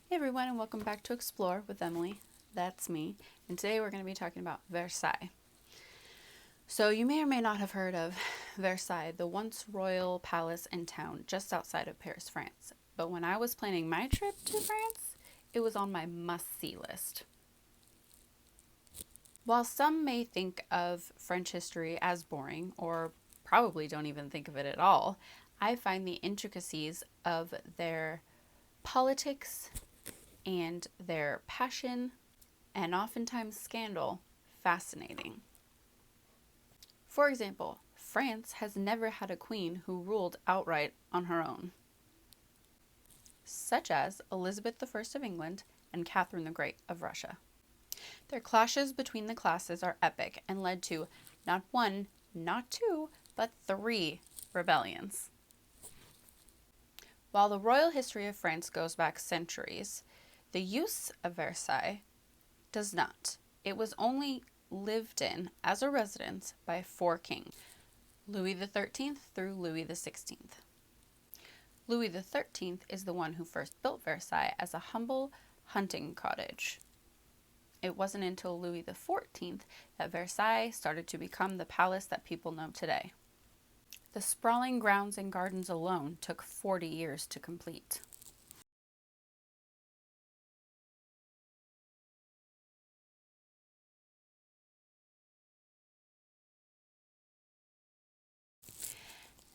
Hey everyone, and welcome back to Explore with Emily. That's me. And today we're going to be talking about Versailles. So, you may or may not have heard of Versailles, the once royal palace in town just outside of Paris, France. But when I was planning my trip to France, it was on my must see list. While some may think of French history as boring, or probably don't even think of it at all, I find the intricacies of their politics and their passion and oftentimes scandal fascinating. For example, France has never had a queen who ruled outright on her own, such as Elizabeth I of England and Catherine the Great of Russia. Their clashes between the classes are epic and led to not one, not two, but three rebellions. While the royal history of France goes back centuries, the use of Versailles does not. It was only lived in as a residence by four kings, Louis XIII through Louis XVI. Louis XIII is the one who first built Versailles as a humble hunting cottage. It wasn't until Louis XIV that Versailles started to become the palace that people know today. The sprawling grounds and gardens alone took 40 years to complete.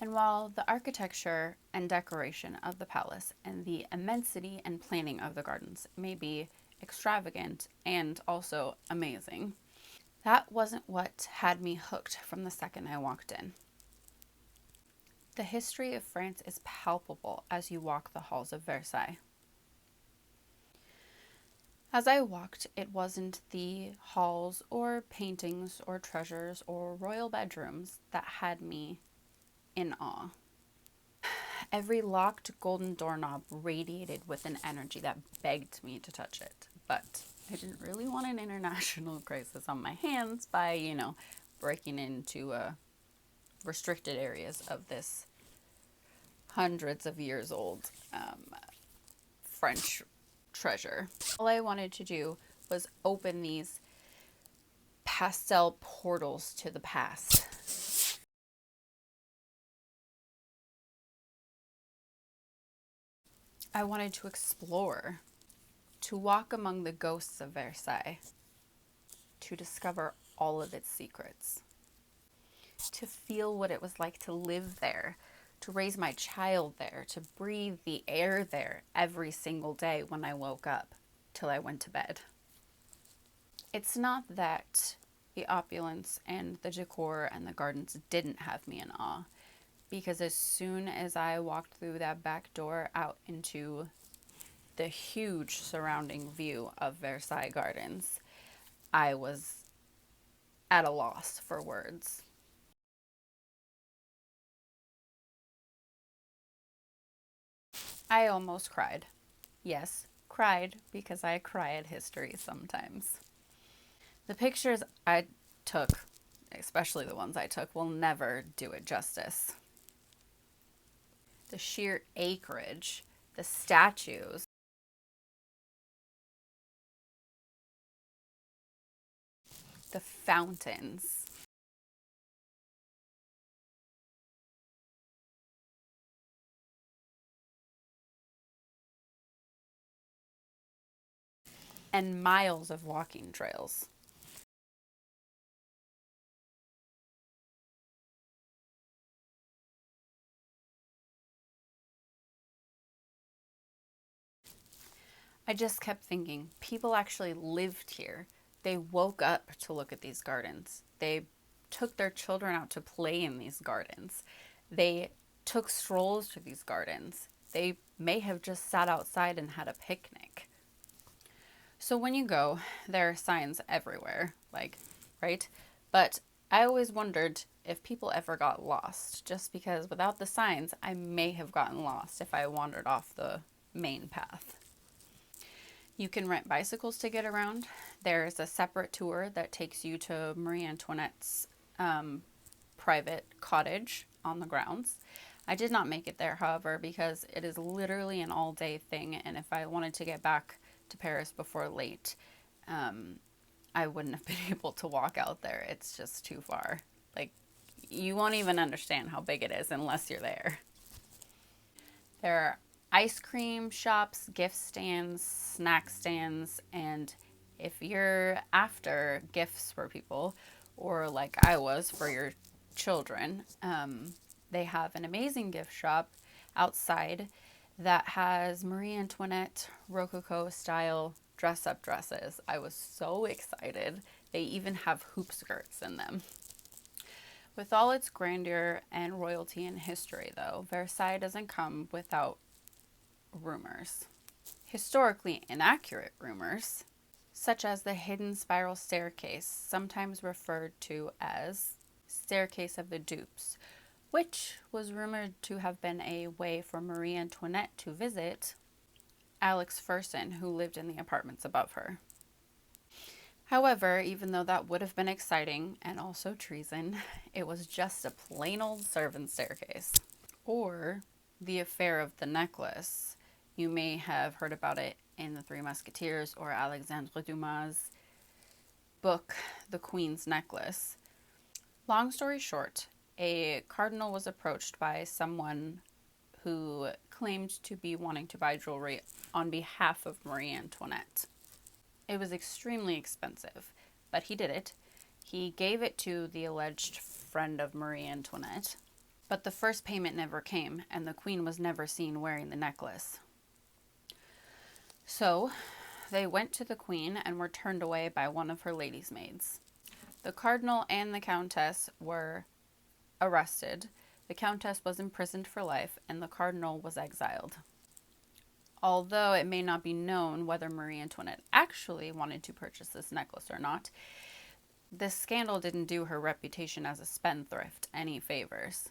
And while the architecture and decoration of the palace and the immensity and planning of the gardens may be extravagant and also amazing, that wasn't what had me hooked from the second I walked in. The history of France is palpable as you walk the halls of Versailles. As I walked, it wasn't the halls or paintings or treasures or royal bedrooms that had me in awe. Every locked golden doorknob radiated with an energy that begged me to touch it. But I didn't really want an international crisis on my hands by, breaking into restricted areas of this hundreds of years old French treasure. All I wanted to do was open these pastel portals to the past. I wanted to explore, to walk among the ghosts of Versailles, to discover all of its secrets, to feel what it was like to live there, to raise my child there, to breathe the air there every single day when I woke up till I went to bed. It's not that the opulence and the decor and the gardens didn't have me in awe, because as soon as I walked through that back door out into the huge surrounding view of Versailles Gardens, I was at a loss for words. I almost cried. Yes, cried, because I cry at history sometimes. The pictures I took, especially the ones I took, will never do it justice. The sheer acreage, the statues, the fountains, and miles of walking trails. I just kept thinking, people actually lived here. They woke up to look at these gardens. They took their children out to play in these gardens. They took strolls to these gardens. They may have just sat outside and had a picnic. So when you go, there are signs everywhere, right? But I always wondered if people ever got lost, just because without the signs, I may have gotten lost if I wandered off the main path. You can rent bicycles to get around. There's a separate tour that takes you to Marie Antoinette's private cottage on the grounds. I did not make it there, however, because it is literally an all-day thing, and if I wanted to get back to Paris before late, I wouldn't have been able to walk out there. It's just too far. Like, you won't even understand how big it is unless you're there. There are ice cream shops, gift stands, snack stands, and if you're after gifts for people, or like I was for your children, they have an amazing gift shop outside that has Marie Antoinette Rococo style dress up dresses. I was so excited. They even have hoop skirts in them. With all its grandeur and royalty and history, though, Versailles doesn't come without rumors. Historically inaccurate rumors, such as the hidden spiral staircase, sometimes referred to as Staircase of the Dupes, which was rumored to have been a way for Marie Antoinette to visit Alex Fersen, who lived in the apartments above her. However, even though that would have been exciting and also treason, it was just a plain old servant staircase. Or the affair of the necklace. You may have heard about it in The Three Musketeers or Alexandre Dumas' book, The Queen's Necklace. Long story short, a cardinal was approached by someone who claimed to be wanting to buy jewelry on behalf of Marie Antoinette. It was extremely expensive, but he did it. He gave it to the alleged friend of Marie Antoinette, but the first payment never came, and the queen was never seen wearing the necklace. So they went to the queen and were turned away by one of her lady's maids. The cardinal and the countess were arrested. The countess was imprisoned for life, and the cardinal was exiled. Although it may not be known whether Marie Antoinette actually wanted to purchase this necklace or not, this scandal didn't do her reputation as a spendthrift any favors.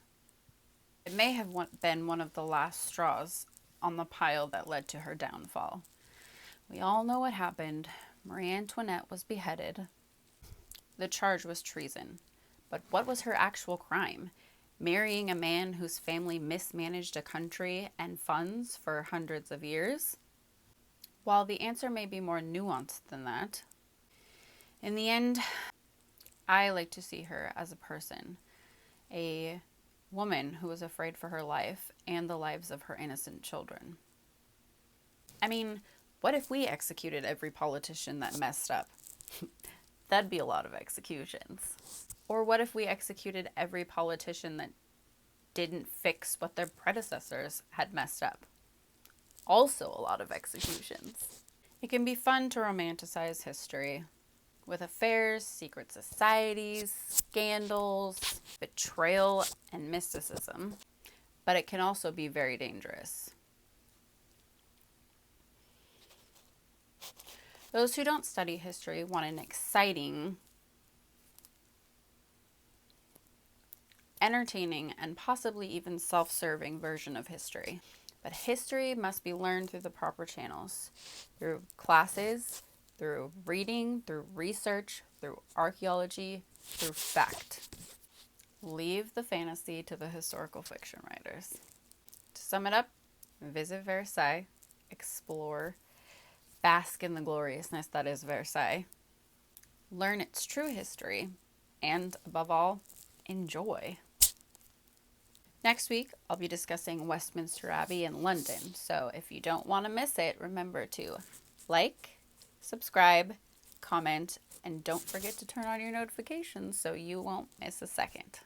It may have been one of the last straws on the pile that led to her downfall. We all know what happened. Marie Antoinette was beheaded. The charge was treason. But what was her actual crime? Marrying a man whose family mismanaged a country and funds for hundreds of years? While the answer may be more nuanced than that, in the end, I like to see her as a person, a woman who was afraid for her life and the lives of her innocent children. I mean, what if we executed every politician that messed up? That'd be a lot of executions. Or what if we executed every politician that didn't fix what their predecessors had messed up? Also a lot of executions. It can be fun to romanticize history with affairs, secret societies, scandals, betrayal, and mysticism. But it can also be very dangerous. Those who don't study history want an exciting, entertaining, and possibly even self-serving version of history. But history must be learned through the proper channels, through classes, through reading, through research, through archaeology, through fact. Leave the fantasy to the historical fiction writers. To sum it up, visit Versailles, explore, bask in the gloriousness that is Versailles, learn its true history, and above all, enjoy. Next week, I'll be discussing Westminster Abbey in London, so if you don't want to miss it, remember to like, subscribe, comment, and don't forget to turn on your notifications so you won't miss a second.